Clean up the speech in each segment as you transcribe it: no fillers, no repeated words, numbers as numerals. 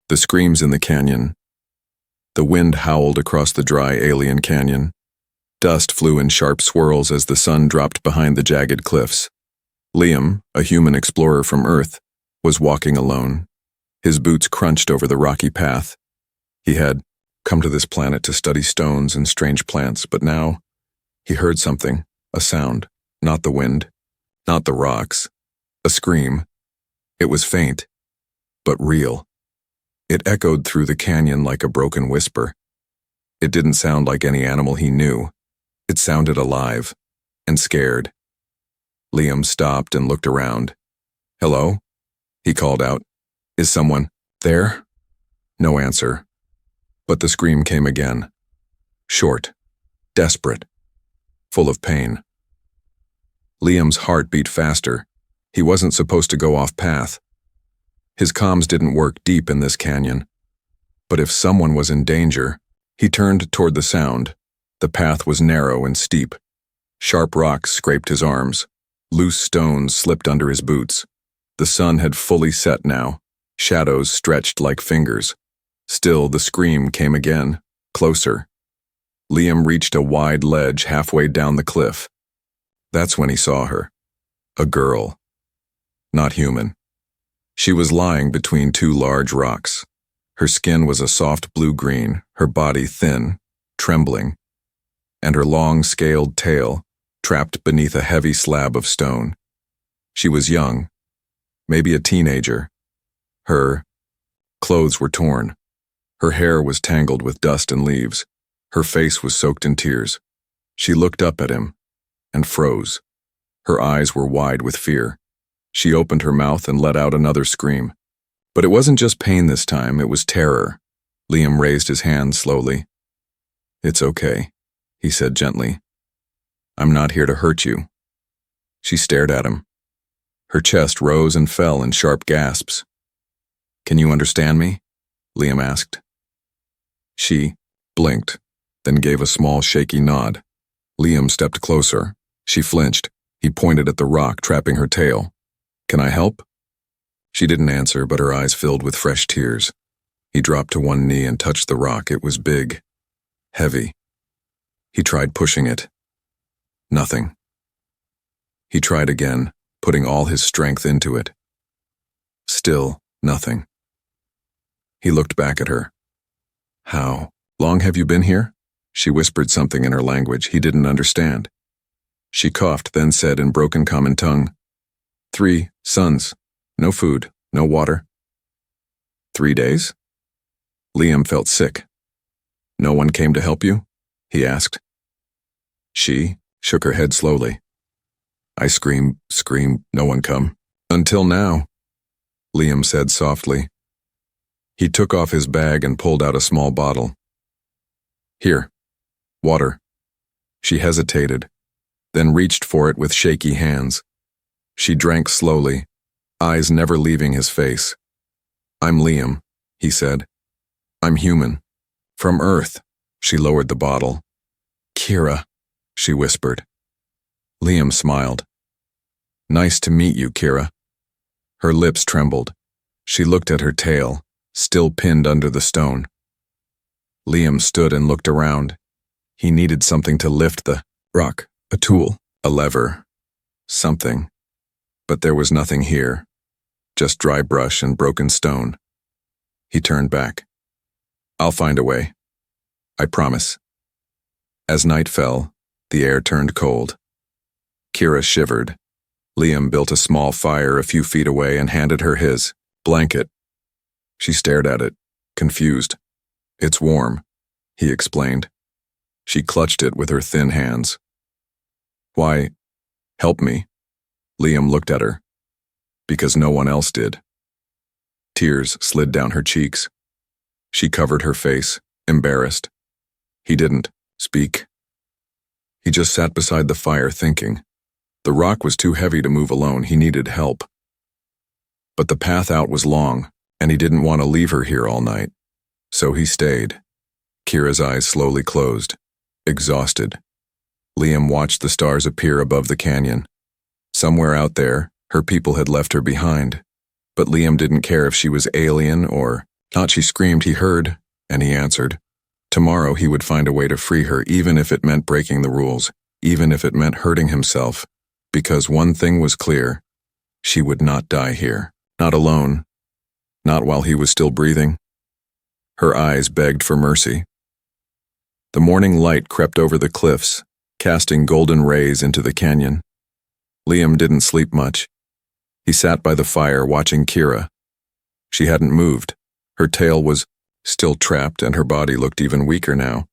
The screams in the canyon. The wind howled across the dry alien canyon. Dust flew in sharp swirls as the sun dropped behind the jagged cliffs. Liam, a human explorer from Earth, was walking alone. His boots crunched over the rocky path. He had come to this planet to study stones and strange plants, but now he heard something, a sound, not the wind, not the rocks, a scream. It was faint, but real. It echoed through the canyon like a broken whisper. It didn't sound like any animal he knew. It sounded alive and scared. Liam stopped and looked around. "Hello?" he called out. "Is someone there?" No answer. But the scream came again. Short, desperate, full of pain. Liam's heart beat faster. He wasn't supposed to go off path. His comms didn't work deep in this canyon. But if someone was in danger, he turned toward the sound. The path was narrow and steep. Sharp rocks scraped his arms. Loose stones slipped under his boots. The sun had fully set now. Shadows stretched like fingers. Still, the scream came again, closer. Liam reached a wide ledge halfway down the cliff. That's when he saw her. A girl. Not human. She was lying between two large rocks. Her skin was a soft blue-green, her body thin, trembling, and her long, scaled tail trapped beneath a heavy slab of stone. She was young, maybe a teenager. Her clothes were torn. Her hair was tangled with dust and leaves. Her face was soaked in tears. She looked up at him and froze. Her eyes were wide with fear. She opened her mouth and let out another scream. But it wasn't just pain this time, it was terror. Liam raised his hand slowly. "It's okay," he said gently. "I'm not here to hurt you." She stared at him. Her chest rose and fell in sharp gasps. "Can you understand me?" Liam asked. She blinked, then gave a small shaky nod. Liam stepped closer. She flinched. He pointed at the rock trapping her tail. "Can I help?" She didn't answer, but her eyes filled with fresh tears. He dropped to one knee and touched the rock. It was big, heavy. He tried pushing it. Nothing. He tried again, putting all his strength into it. Still nothing. He looked back at her. "How long have you been here?" She whispered something in her language he didn't understand. She coughed, then said in broken common tongue, 3 suns, no food, no water." 3 days? Liam felt sick. "No one came to help you?" he asked. She shook her head slowly. "I screamed, no one come. Until now," Liam said softly. He took off his bag and pulled out a small bottle. "Here, water." She hesitated, then reached for it with shaky hands. She drank slowly, eyes never leaving his face. "I'm Liam," he said. "I'm human. From Earth." She lowered the bottle. "Kira," she whispered. Liam smiled. "Nice to meet you, Kira." Her lips trembled. She looked at her tail, still pinned under the stone. Liam stood and looked around. He needed something to lift the rock, a tool, a lever, something. But there was nothing here, just dry brush and broken stone. He turned back. "I'll find a way. I promise." As night fell, the air turned cold. Kira shivered. Liam built a small fire a few feet away and handed her his blanket. She stared at it, confused. "It's warm," he explained. She clutched it with her thin hands. "Why, help me?" Liam looked at her. "Because no one else did." Tears slid down her cheeks. She covered her face, embarrassed. He didn't speak. He just sat beside the fire thinking. The rock was too heavy to move alone. He needed help. But the path out was long, and he didn't want to leave her here all night. So he stayed. Kira's eyes slowly closed, exhausted. Liam watched the stars appear above the canyon. Somewhere out there, her people had left her behind, but Liam didn't care if she was alien or Not, she screamed. He heard, and he answered. Tomorrow he would find a way to free her, even if it meant breaking the rules, even if it meant hurting himself, because one thing was clear. She would not die here. Not alone. Not while he was still breathing. Her eyes begged for mercy. The morning light crept over the cliffs, casting golden rays into the canyon. Liam didn't sleep much. He sat by the fire watching Kira. She hadn't moved. Her tail was still trapped and her body looked even weaker now.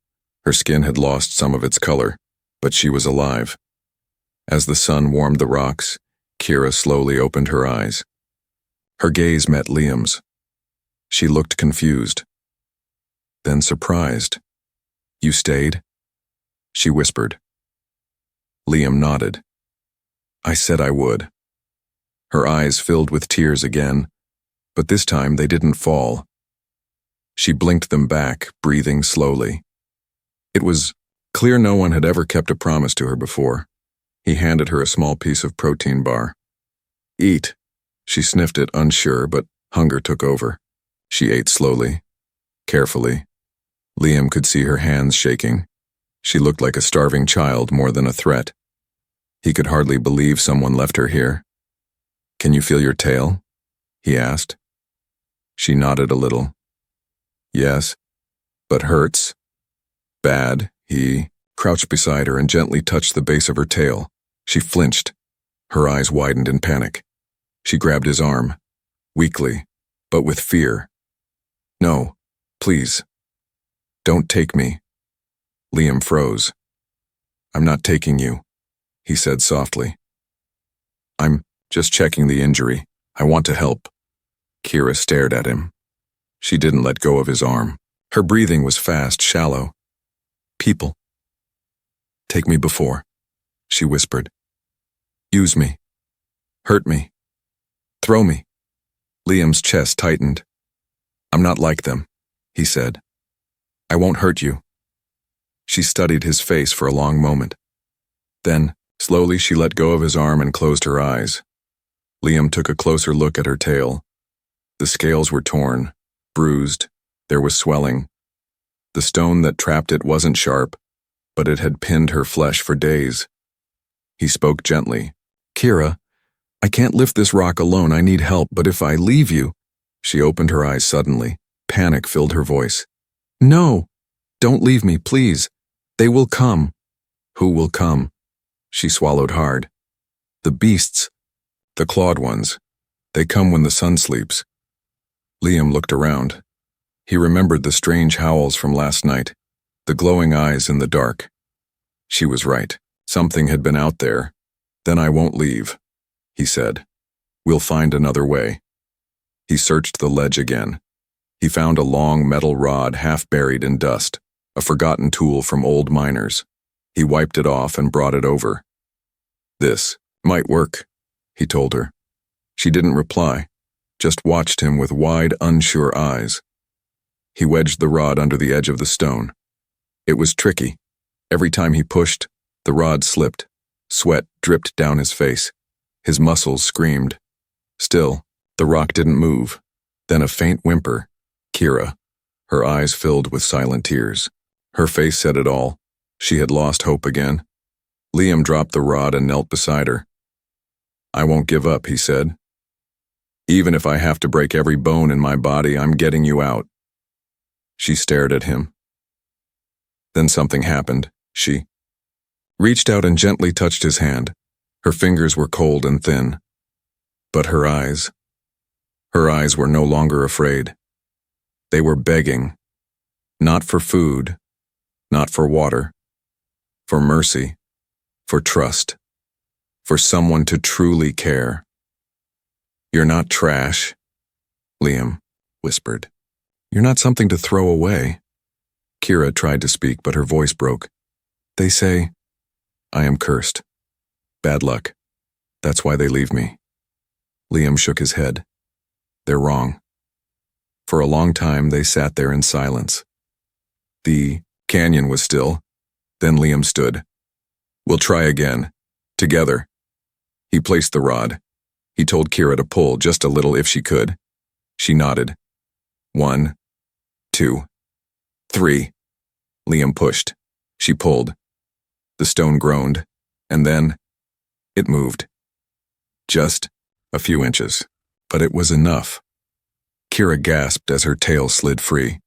Her skin had lost some of its color, but she was alive. As the sun warmed the rocks, Kira slowly opened her eyes. Her gaze met Liam's. She looked confused, then surprised. "You stayed?" she whispered. Liam nodded. "I said I would." Her eyes filled with tears again, but this time they didn't fall. She blinked them back, breathing slowly. It was clear no one had ever kept a promise to her before. He handed her a small piece of protein bar. "Eat." She sniffed it, unsure, but hunger took over. She ate slowly, carefully. Liam could see her hands shaking. She looked like a starving child more than a threat. He could hardly believe someone left her here. "Can you feel your tail?" he asked. She nodded a little. "Yes, but hurts." "Bad." He crouched beside her and gently touched the base of her tail. She flinched. Her eyes widened in panic. She grabbed his arm, weakly, but with fear. "No, please. Don't take me." Liam froze. "I'm not taking you," he said softly. "I'm just checking the injury. I want to help." Kira stared at him. She didn't let go of his arm. Her breathing was fast, shallow. "People. Take me before," she whispered. "Use me. Hurt me. Throw me." Liam's chest tightened. "I'm not like them," he said. "I won't hurt you." She studied his face for a long moment. Then, slowly she let go of his arm and closed her eyes. Liam took a closer look at her tail. The scales were torn, bruised. There was swelling. The stone that trapped it wasn't sharp, but it had pinned her flesh for days. He spoke gently. "Kira, I can't lift this rock alone. I need help, but if I leave you..." She opened her eyes suddenly. Panic filled her voice. "No, don't leave me, please. They will come." "Who will come?" She swallowed hard. "The beasts. The clawed ones. They come when the sun sleeps." Liam looked around. He remembered the strange howls from last night, the glowing eyes in the dark. She was right. Something had been out there. "Then I won't leave," he said. "We'll find another way." He searched the ledge again. He found a long metal rod half buried in dust, a forgotten tool from old miners. He wiped it off and brought it over. "This might work," he told her. She didn't reply, just watched him with wide, unsure eyes. He wedged the rod under the edge of the stone. It was tricky. Every time he pushed, the rod slipped. Sweat dripped down his face. His muscles screamed. Still, the rock didn't move. Then a faint whimper. Kira. Her eyes filled with silent tears. Her face said it all. She had lost hope again. Liam dropped the rod and knelt beside her. "I won't give up," he said. "Even if I have to break every bone in my body, I'm getting you out." She stared at him. Then something happened. She reached out and gently touched his hand. Her fingers were cold and thin. But her eyes were no longer afraid. They were begging. Not for food, not for water, for mercy, for trust, for someone to truly care. "You're not trash," Liam whispered. "You're not something to throw away." Kira tried to speak, but her voice broke. "They say I am cursed. Bad luck. That's why they leave me." Liam shook his head. "They're wrong." For a long time they sat there in silence. The canyon was still. Then Liam stood. "We'll try again. Together." He placed the rod. He told Kira to pull just a little if she could. She nodded. 1, 2, 3. Liam pushed. She pulled. The stone groaned, and then it moved. Just a few inches, but it was enough. Kira gasped as her tail slid free.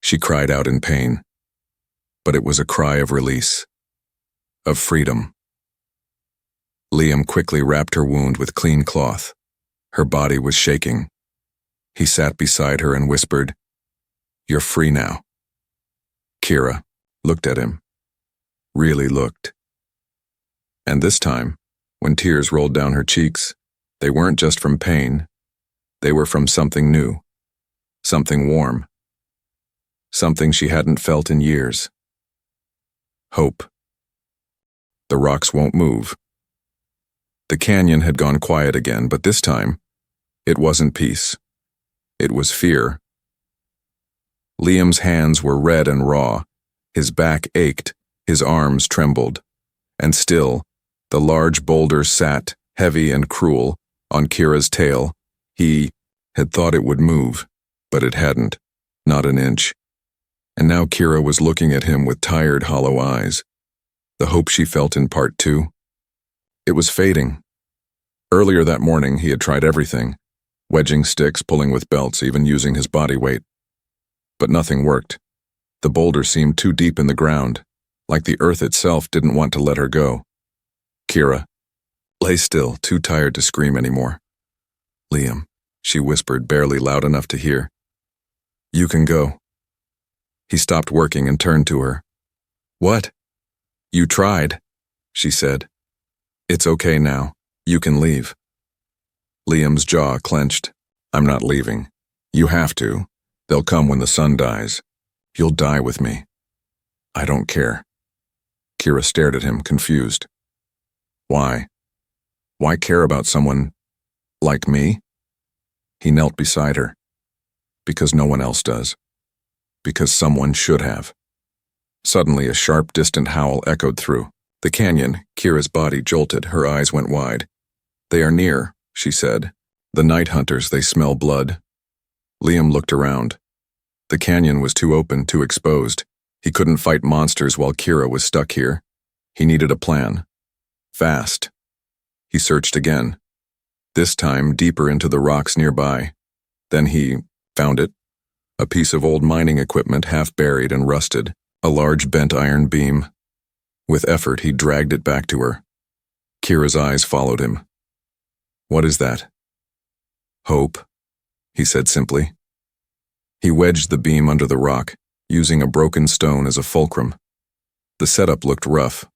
She cried out in pain, but it was a cry of release, of freedom. Liam quickly wrapped her wound with clean cloth. Her body was shaking. He sat beside her and whispered, "You're free now." Kira looked at him, really looked. And this time, when tears rolled down her cheeks, they weren't just from pain, they were from something new, something warm, something she hadn't felt in years. Hope. The rocks won't move. The canyon had gone quiet again, but this time, it wasn't peace. It was fear. Liam's hands were red and raw, his back ached, his arms trembled, and still, the large boulder sat, heavy and cruel, on Kira's tail. He had thought it would move, but it hadn't, not an inch. And now Kira was looking at him with tired, hollow eyes. The hope she felt in part 2. It was fading. Earlier that morning, he had tried everything, wedging sticks, pulling with belts, even using his body weight. But nothing worked. The boulder seemed too deep in the ground, like the earth itself didn't want to let her go. Kira lay still, too tired to scream anymore. "Liam," she whispered, barely loud enough to hear. "You can go." He stopped working and turned to her. "What?" "You tried," she said. "It's okay now. You can leave." Liam's jaw clenched. "I'm not leaving. You have to. They'll come when the sun dies. You'll die with me." "I don't care." Kira stared at him, confused. "Why? Why care about someone like me?" He knelt beside her. "Because no one else does. Because someone should have." Suddenly, a sharp, distant howl echoed through the canyon. Kira's body jolted, her eyes went wide. "They are near," she said. "The night hunters, they smell blood." Liam looked around. The canyon was too open, too exposed. He couldn't fight monsters while Kira was stuck here. He needed a plan. Fast. He searched again, this time deeper into the rocks nearby. Then he found it. A piece of old mining equipment, half buried and rusted, a large bent iron beam. With effort, he dragged it back to her. Kira's eyes followed him. "What is that?" "Hope," he said simply. He wedged the beam under the rock, using a broken stone as a fulcrum. The setup looked rough,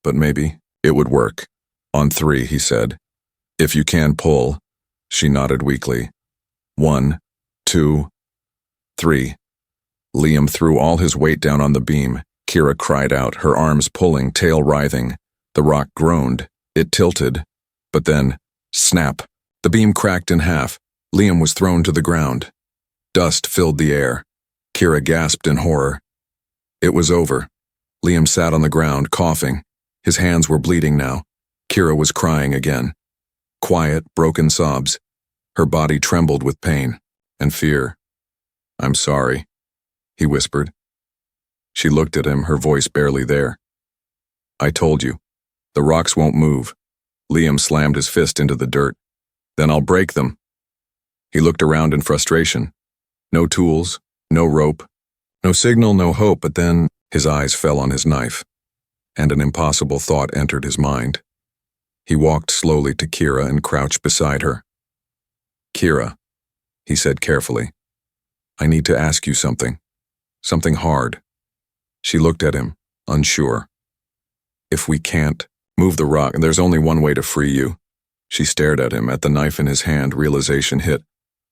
but maybe it would work. "On 3, he said. "If you can pull." She nodded weakly. 1, 2, 3. Liam threw all his weight down on the beam. Kira cried out, her arms pulling, tail writhing. The rock groaned. It tilted. But then, snap! The beam cracked in half. Liam was thrown to the ground. Dust filled the air. Kira gasped in horror. It was over. Liam sat on the ground, coughing. His hands were bleeding now. Kira was crying again. Quiet, broken sobs. Her body trembled with pain and fear. "I'm sorry," he whispered. She looked at him, her voice barely there. "I told you. The rocks won't move." Liam slammed his fist into the dirt. "Then I'll break them." He looked around in frustration. No tools, no rope, no signal, no hope, but then his eyes fell on his knife, and an impossible thought entered his mind. He walked slowly to Kira and crouched beside her. "Kira," he said carefully, "I need to ask you something. Something hard." She looked at him, unsure. "If we can't move the rock, there's only one way to free you." She stared at him, at the knife in his hand. Realization hit.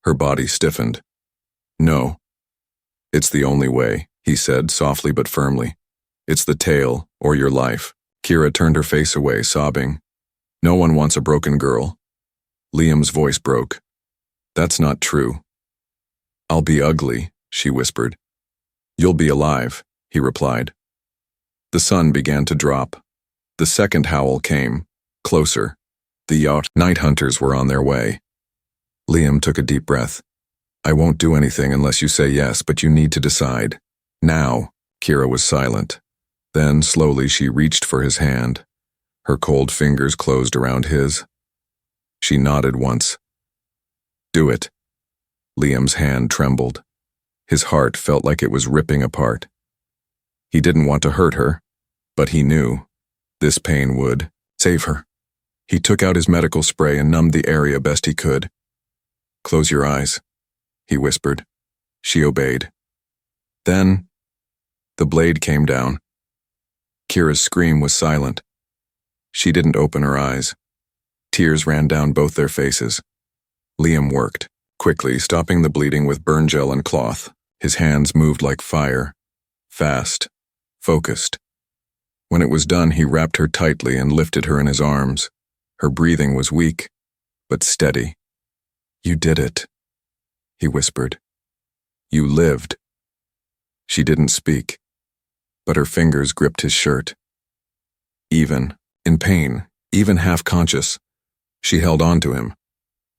Her body stiffened. "No. It's the only way," he said, softly but firmly. "It's the tale, or your life." Kira turned her face away, sobbing. "No one wants a broken girl." Liam's voice broke. "That's not true." "I'll be ugly," she whispered. "You'll be alive," he replied. The sun began to drop. The second howl came, closer. The night hunters were on their way. Liam took a deep breath. I won't do anything unless you say yes, but you need to decide. Now. Kira was silent. Then, slowly, she reached for his hand. Her cold fingers closed around his. She nodded once. Do it. Liam's hand trembled. His heart felt like it was ripping apart. He didn't want to hurt her, but he knew this pain would save her. He took out his medical spray and numbed the area best he could. Close your eyes, he whispered. She obeyed. Then, the blade came down. Kira's scream was silent. She didn't open her eyes. Tears ran down both their faces. Liam worked, quickly, stopping the bleeding with burn gel and cloth. His hands moved like fire. Fast. Focused. When it was done, he wrapped her tightly and lifted her in his arms. Her breathing was weak, but steady. You did it, he whispered. You lived. She didn't speak, but her fingers gripped his shirt. Even, in pain, even half-conscious, she held on to him,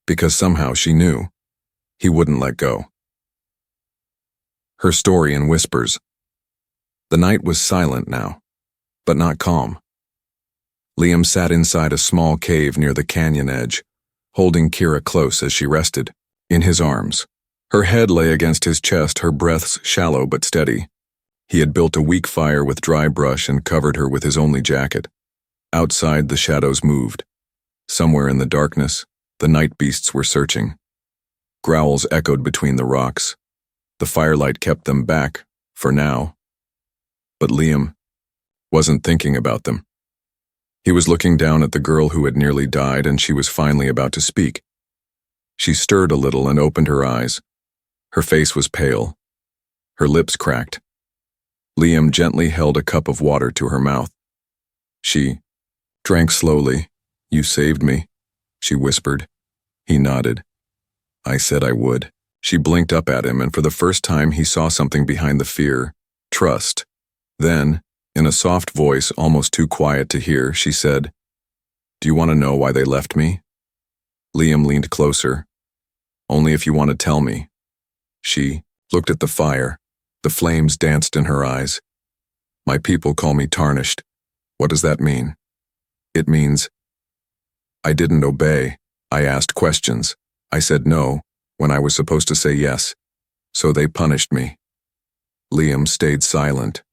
because somehow she knew he wouldn't let go. Her story in whispers. The night was silent now, but not calm. Liam sat inside a small cave near the canyon edge, holding Kira close as she rested, in his arms. Her head lay against his chest, her breaths shallow but steady. He had built a weak fire with dry brush and covered her with his only jacket. Outside, the shadows moved. Somewhere in the darkness, the night beasts were searching. Growls echoed between the rocks. The firelight kept them back, for now. But Liam wasn't thinking about them. He was looking down at the girl who had nearly died, and she was finally about to speak. She stirred a little and opened her eyes. Her face was pale. Her lips cracked. Liam gently held a cup of water to her mouth. She drank slowly. You saved me, she whispered. He nodded. I said I would. She blinked up at him, and for the first time he saw something behind the fear. Trust. Then, in a soft voice almost too quiet to hear, she said, Do you want to know why they left me? Liam leaned closer. Only if you want to tell me. She looked at the fire. The flames danced in her eyes. My people call me tarnished. What does that mean? It means I didn't obey. I asked questions. I said no when I was supposed to say yes. So they punished me. Liam stayed silent.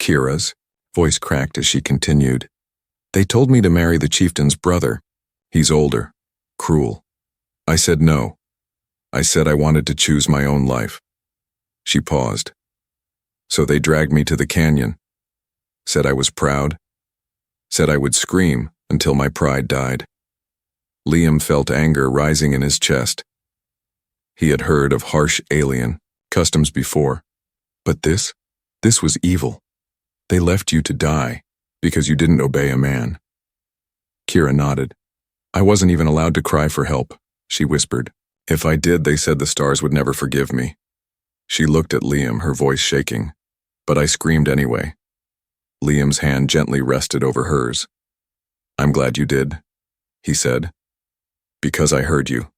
Kira's voice cracked as she continued. They told me to marry the chieftain's brother. He's older, cruel. I said no. I said I wanted to choose my own life. She paused. So they dragged me to the canyon. Said I was proud. Said I would scream until my pride died. Liam felt anger rising in his chest. He had heard of harsh alien customs before. But this was evil. They left you to die because you didn't obey a man. Kira nodded. I wasn't even allowed to cry for help, she whispered. If I did, they said the stars would never forgive me. She looked at Liam, her voice shaking. But I screamed anyway. Liam's hand gently rested over hers. I'm glad you did, he said. Because I heard you.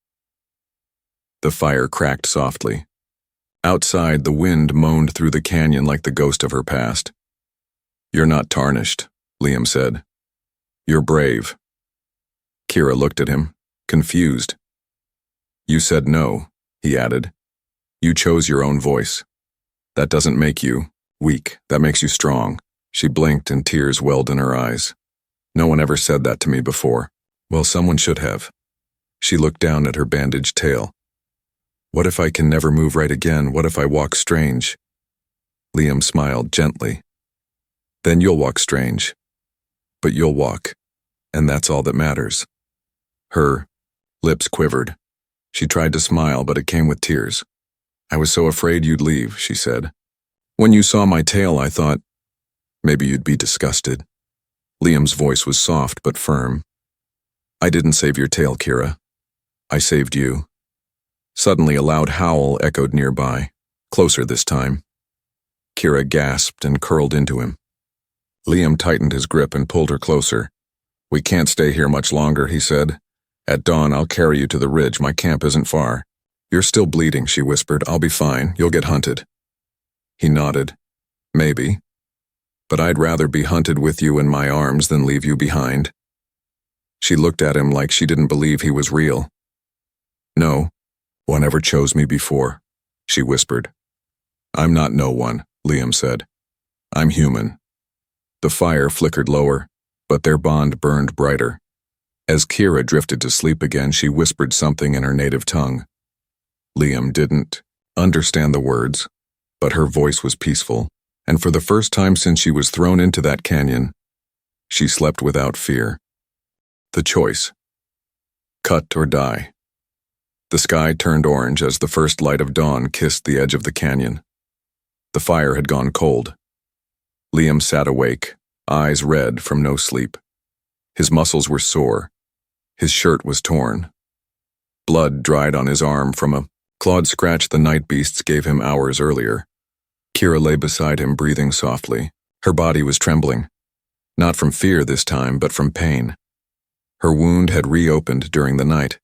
The fire cracked softly. Outside, the wind moaned through the canyon like the ghost of her past. You're not tarnished, Liam said. You're brave. Kira looked at him, confused. You said no, he added. You chose your own voice. That doesn't make you weak, that makes you strong. She blinked and tears welled in her eyes. No one ever said that to me before. Well, someone should have. She looked down at her bandaged tail. What if I can never move right again? What if I walk strange? Liam smiled gently. Then you'll walk strange. But you'll walk, and that's all that matters. Her lips quivered. She tried to smile, but it came with tears. I was so afraid you'd leave, she said. When you saw my tail, I thought, maybe you'd be disgusted. Liam's voice was soft but firm. I didn't save your tail, Kira. I saved you. Suddenly a loud howl echoed nearby, closer this time. Kira gasped and curled into him. Liam tightened his grip and pulled her closer. We can't stay here much longer, he said. At dawn, I'll carry you to the ridge. My camp isn't far. You're still bleeding, she whispered. I'll be fine. You'll get hunted. He nodded. Maybe. But I'd rather be hunted with you in my arms than leave you behind. She looked at him like she didn't believe he was real. No one ever chose me before, she whispered. I'm not no one, Liam said. I'm human. The fire flickered lower, but their bond burned brighter. As Kira drifted to sleep again, she whispered something in her native tongue. Liam didn't understand the words, but her voice was peaceful, and for the first time since she was thrown into that canyon, she slept without fear. The choice. Cut or die. The sky turned orange as the first light of dawn kissed the edge of the canyon. The fire had gone cold. Liam sat awake, eyes red from no sleep. His muscles were sore. His shirt was torn. Blood dried on his arm from a clawed scratch the night beasts gave him hours earlier. Kira lay beside him, breathing softly. Her body was trembling. Not from fear this time, but from pain. Her wound had reopened during the night.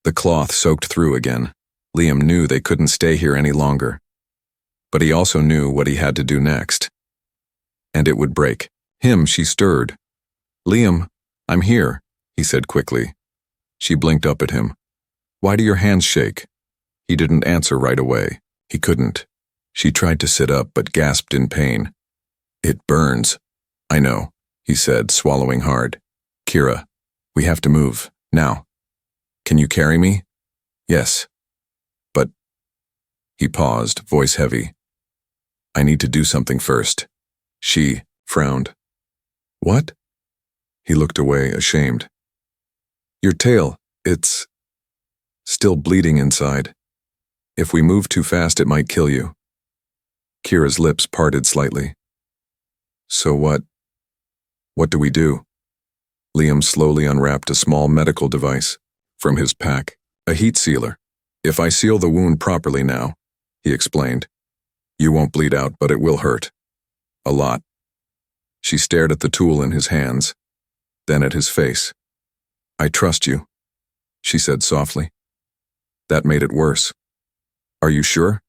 The cloth soaked through again. Liam knew they couldn't stay here any longer. But he also knew what he had to do next. And it would break. Him, she stirred. Liam, I'm here, he said quickly. She blinked up at him. Why do your hands shake? He didn't answer right away. He couldn't. She tried to sit up but gasped in pain. It burns. I know, he said, swallowing hard. Kira, we have to move, now. Can you carry me? Yes. But... He paused, voice heavy. I need to do something first. She frowned. What? He looked away, ashamed. Your tail, it's... still bleeding inside. If we move too fast, it might kill you. Kira's lips parted slightly. So what? What do we do? Liam slowly unwrapped a small medical device from his pack, a heat sealer. If I seal the wound properly now, he explained, you won't bleed out, but it will hurt. A lot. She stared at the tool in his hands, then at his face. I trust you, she said softly. That made it worse. Are you sure?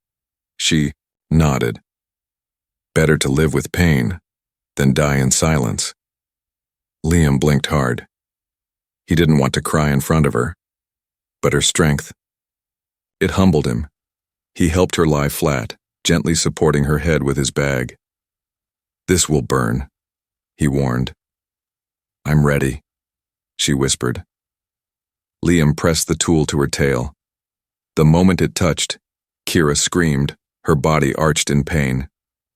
She nodded. Better to live with pain than die in silence. Liam blinked hard. He didn't want to cry in front of her, but her strength. It humbled him. He helped her lie flat, gently supporting her head with his bag. This will burn, he warned. I'm ready, she whispered. Liam pressed the tool to her tail. The moment it touched, Kira screamed, her body arched in pain.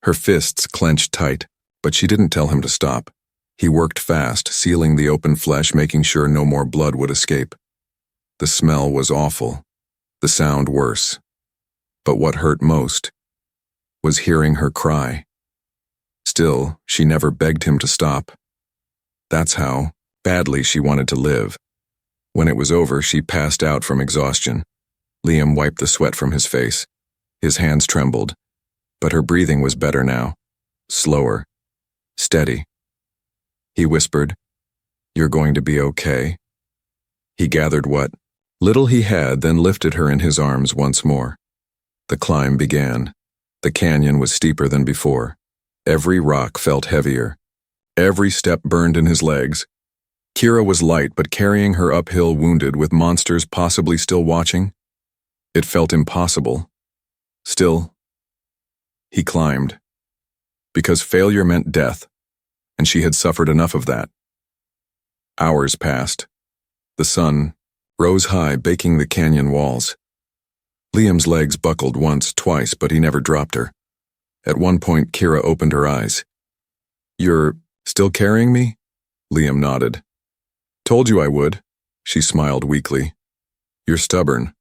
Her fists clenched tight, but she didn't tell him to stop. He worked fast, sealing the open flesh, making sure no more blood would escape. The smell was awful, the sound worse. But what hurt most was hearing her cry. Still, she never begged him to stop. That's how badly she wanted to live. When it was over, she passed out from exhaustion. Liam wiped the sweat from his face. His hands trembled, but her breathing was better now. Slower. Steady. He whispered, You're going to be okay. He gathered what little he had, then lifted her in his arms once more. The climb began. The canyon was steeper than before. Every rock felt heavier. Every step burned in his legs. Kira was light, but carrying her uphill wounded with monsters possibly still watching. It felt impossible. Still, he climbed. Because failure meant death, and she had suffered enough of that. Hours passed. The sun rose high, baking the canyon walls. Liam's legs buckled once, twice, but he never dropped her. At one point, Kira opened her eyes. You're still carrying me? Liam nodded. Told you I would, she smiled weakly. You're stubborn.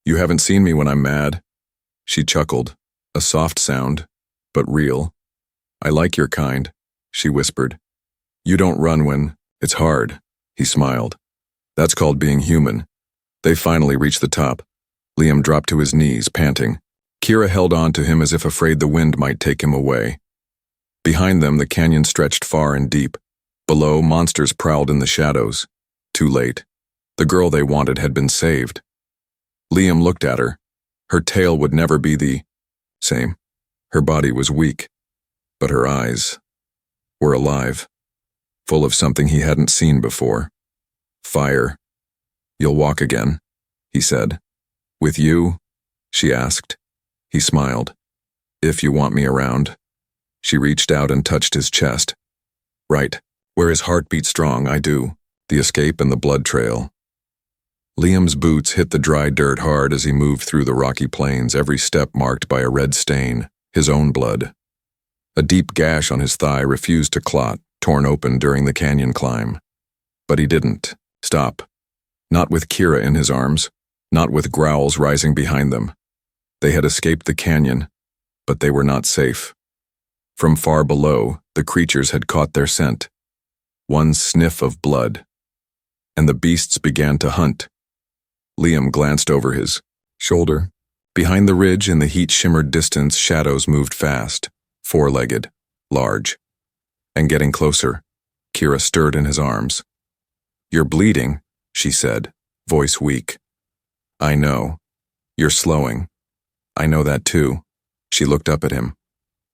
You haven't seen me when I'm mad. She chuckled, a soft sound, but real. I like your kind, she whispered. You don't run when it's hard, he smiled. That's called being human. They finally reached the top. Liam dropped to his knees, panting. Kira held on to him as if afraid the wind might take him away. Behind them, the canyon stretched far and deep. Below, monsters prowled in the shadows. Too late. The girl they wanted had been saved. Liam looked at her. Her tale would never be the same. Her body was weak, but her eyes were alive, full of something he hadn't seen before. Fire. "You'll walk again," he said. "With you?" she asked. He smiled. "If you want me around." She reached out and touched his chest. "Right. Where his heart beat strong, I do. The escape and the blood trail." Liam's boots hit the dry dirt hard as he moved through the rocky plains, every step marked by a red stain, his own blood. A deep gash on his thigh refused to clot, torn open during the canyon climb. But he didn't stop. Not with Kira in his arms, not with growls rising behind them. They had escaped the canyon, but they were not safe. From far below, the creatures had caught their scent. One sniff of blood, and the beasts began to hunt. Liam glanced over his shoulder. Behind the ridge in the heat-shimmered distance, shadows moved fast, four-legged, large. And getting closer, Kira stirred in his arms. "You're bleeding," she said, voice weak. "I know. You're slowing. I know that too." She looked up at him.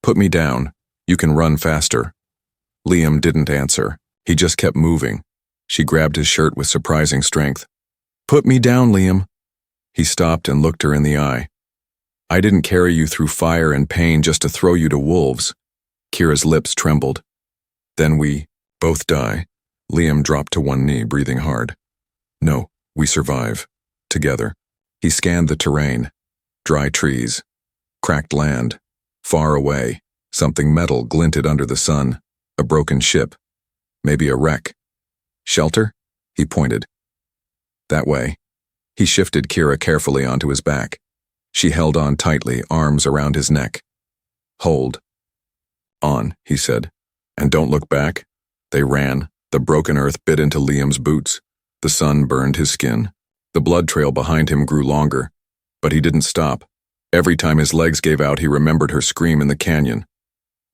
"Put me down. You can run faster." Liam didn't answer. He just kept moving. She grabbed his shirt with surprising strength. "Put me down, Liam." He stopped and looked her in the eye. "I didn't carry you through fire and pain just to throw you to wolves." Kira's lips trembled. "Then we both die." Liam dropped to one knee, breathing hard. "No, we survive. Together." He scanned the terrain. Dry trees. Cracked land. Far away, something metal glinted under the sun. A broken ship. Maybe a wreck. "Shelter?" He pointed. "That way." He shifted Kira carefully onto his back. She held on tightly, arms around his neck. "Hold on," he said. "And don't look back." They ran. The broken earth bit into Liam's boots. The sun burned his skin. The blood trail behind him grew longer. But he didn't stop. Every time his legs gave out, he remembered her scream in the canyon.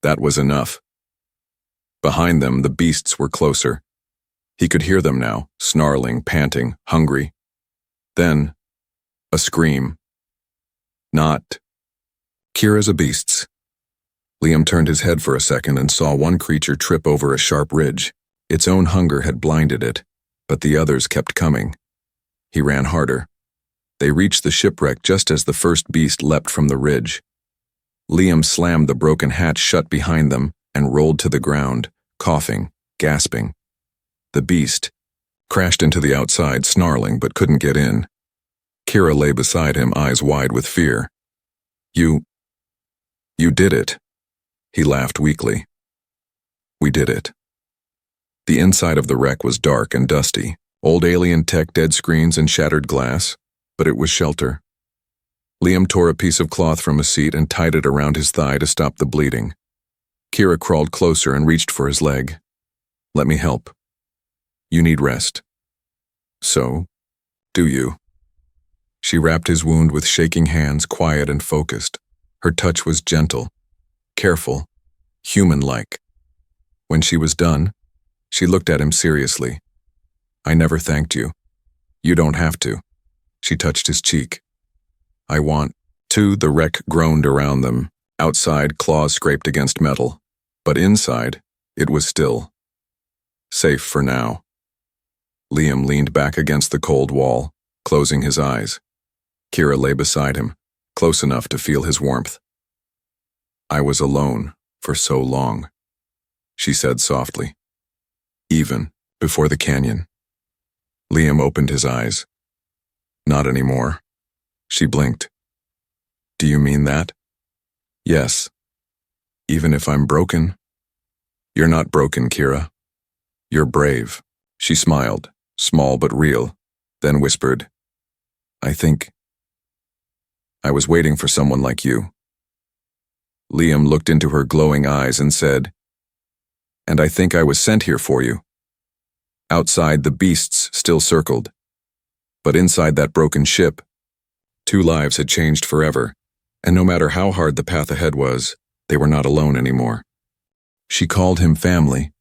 That was enough. Behind them, the beasts were closer. He could hear them now, snarling, panting, hungry. Then, a scream. Not Kira's beasts. Liam turned his head for a second and saw one creature trip over a sharp ridge. Its own hunger had blinded it, but the others kept coming. He ran harder. They reached the shipwreck just as the first beast leapt from the ridge. Liam slammed the broken hatch shut behind them and rolled to the ground, coughing, gasping. The beast crashed into the outside, snarling, but couldn't get in. Kira lay beside him, eyes wide with fear. You did it." He laughed weakly. "We did it." The inside of the wreck was dark and dusty, old alien tech, dead screens and shattered glass, but it was shelter. Liam tore a piece of cloth from a seat and tied it around his thigh to stop the bleeding. Kira crawled closer and reached for his leg. "Let me help. You need rest." "So, do you?" She wrapped his wound with shaking hands, quiet and focused. Her touch was gentle, careful, human-like. When she was done, she looked at him seriously. "I never thanked you. You don't have to." She touched his cheek. "I want to." The wreck groaned around them. Outside, claws scraped against metal. But inside, it was still. Safe for now. Liam leaned back against the cold wall, closing his eyes. Kira lay beside him, close enough to feel his warmth. "I was alone for so long," she said softly. "Even before the canyon." Liam opened his eyes. "Not anymore." She blinked. "Do you mean that?" "Yes. Even if I'm broken?" "You're not broken, Kira. You're brave." She smiled, small but real, then whispered, "I think I was waiting for someone like you." Liam looked into her glowing eyes and said, "And I think I was sent here for you." Outside, the beasts still circled. But inside that broken ship, 2 lives had changed forever, and no matter how hard the path ahead was, they were not alone anymore. She called him family.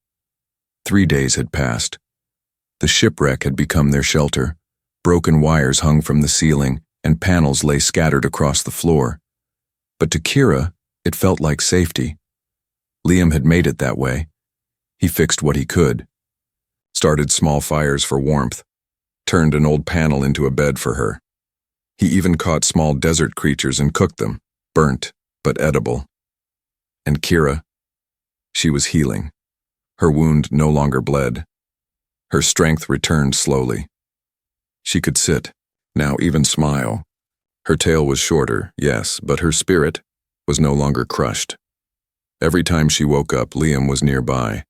3 days had passed. The shipwreck had become their shelter. Broken wires hung from the ceiling, and panels lay scattered across the floor. But to Kira, it felt like safety. Liam had made it that way. He fixed what he could. Started small fires for warmth. Turned an old panel into a bed for her. He even caught small desert creatures and cooked them, burnt but edible. And Kira, she was healing. Her wound no longer bled. Her strength returned slowly. She could sit, now even smile. Her tail was shorter, yes, but her spirit was no longer crushed. Every time she woke up, Liam was nearby,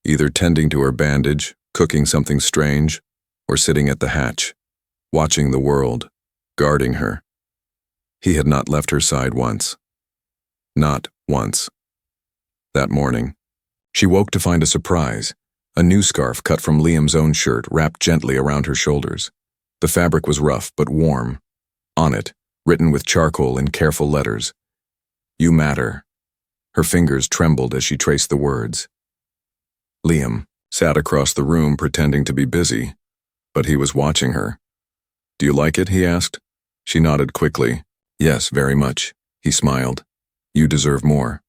either tending to her bandage, cooking something strange, or sitting at the hatch, watching the world, guarding her. He had not left her side once. Not once. That morning, she woke to find a surprise, a new scarf cut from Liam's own shirt wrapped gently around her shoulders. The fabric was rough but warm. On it, written with charcoal in careful letters, "You matter." Her fingers trembled as she traced the words. Liam sat across the room pretending to be busy, but he was watching her. "Do you like it?" he asked. She nodded quickly. "Yes, very much." He smiled. "You deserve more."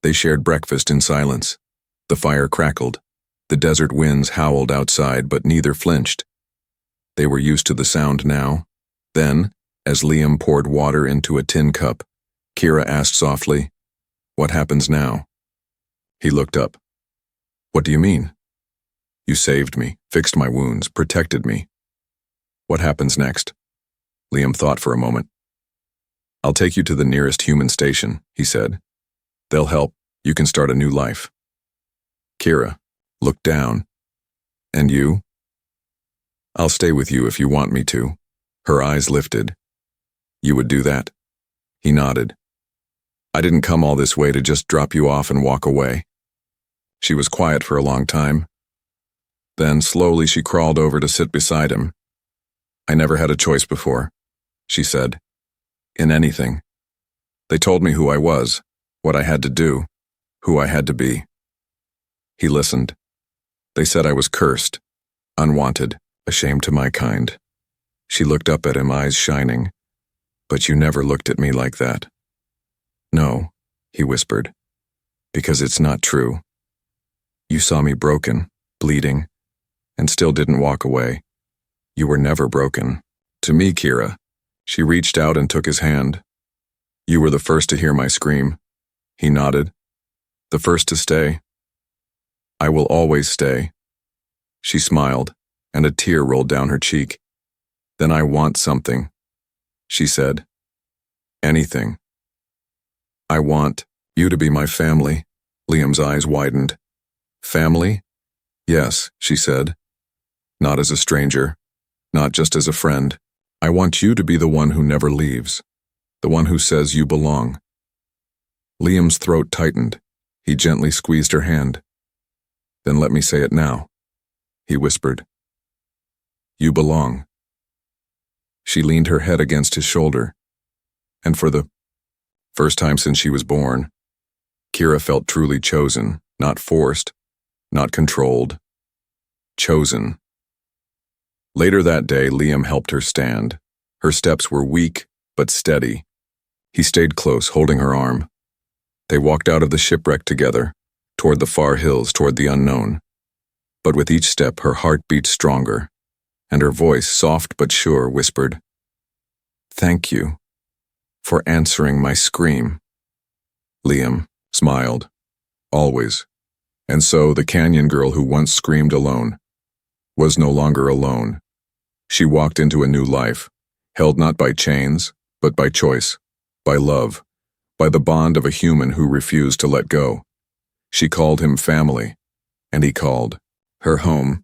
They shared breakfast in silence. The fire crackled. The desert winds howled outside, but neither flinched. They were used to the sound now. Then, as Liam poured water into a tin cup, Kira asked softly, "What happens now?" He looked up. "What do you mean?" "You saved me, fixed my wounds, protected me. What happens next?" Liam thought for a moment. "I'll take you to the nearest human station," he said. "They'll help. You can start a new life." Kira looked down. "And you?" "I'll stay with you if you want me to." Her eyes lifted. "You would do that?" He nodded. "I didn't come all this way to just drop you off and walk away." She was quiet for a long time. Then slowly she crawled over to sit beside him. "I never had a choice before," she said. "In anything. They told me who I was, what I had to do, who I had to be." He listened. "They said I was cursed, unwanted, ashamed to my kind." She looked up at him, eyes shining. "But you never looked at me like that." "No," he whispered, "because it's not true. You saw me broken, bleeding, and still didn't walk away. You were never broken. To me, Kira." She reached out and took his hand. "You were the first to hear my scream." He nodded. "The first to stay. I will always stay." She smiled, and a tear rolled down her cheek. "Then I want something," she said. "Anything. I want you to be my family." Liam's eyes widened. "Family?" "Yes," she said. "Not as a stranger, not just as a friend. I want you to be the one who never leaves, the one who says you belong." Liam's throat tightened. He gently squeezed her hand. "Then let me say it now," he whispered. "You belong." She leaned her head against his shoulder, and for the first time since she was born, Kira felt truly chosen, not forced, not controlled. Chosen. Later that day, Liam helped her stand. Her steps were weak, but steady. He stayed close, holding her arm. They walked out of the shipwreck together, toward the far hills, toward the unknown. But with each step, her heart beat stronger, and her voice, soft but sure, whispered, "Thank you for answering my scream." Liam smiled. Always. And so the canyon girl who once screamed alone was no longer alone. She walked into a new life, held not by chains, but by choice, by love, by the bond of a human who refused to let go. She called him family, and he called her home.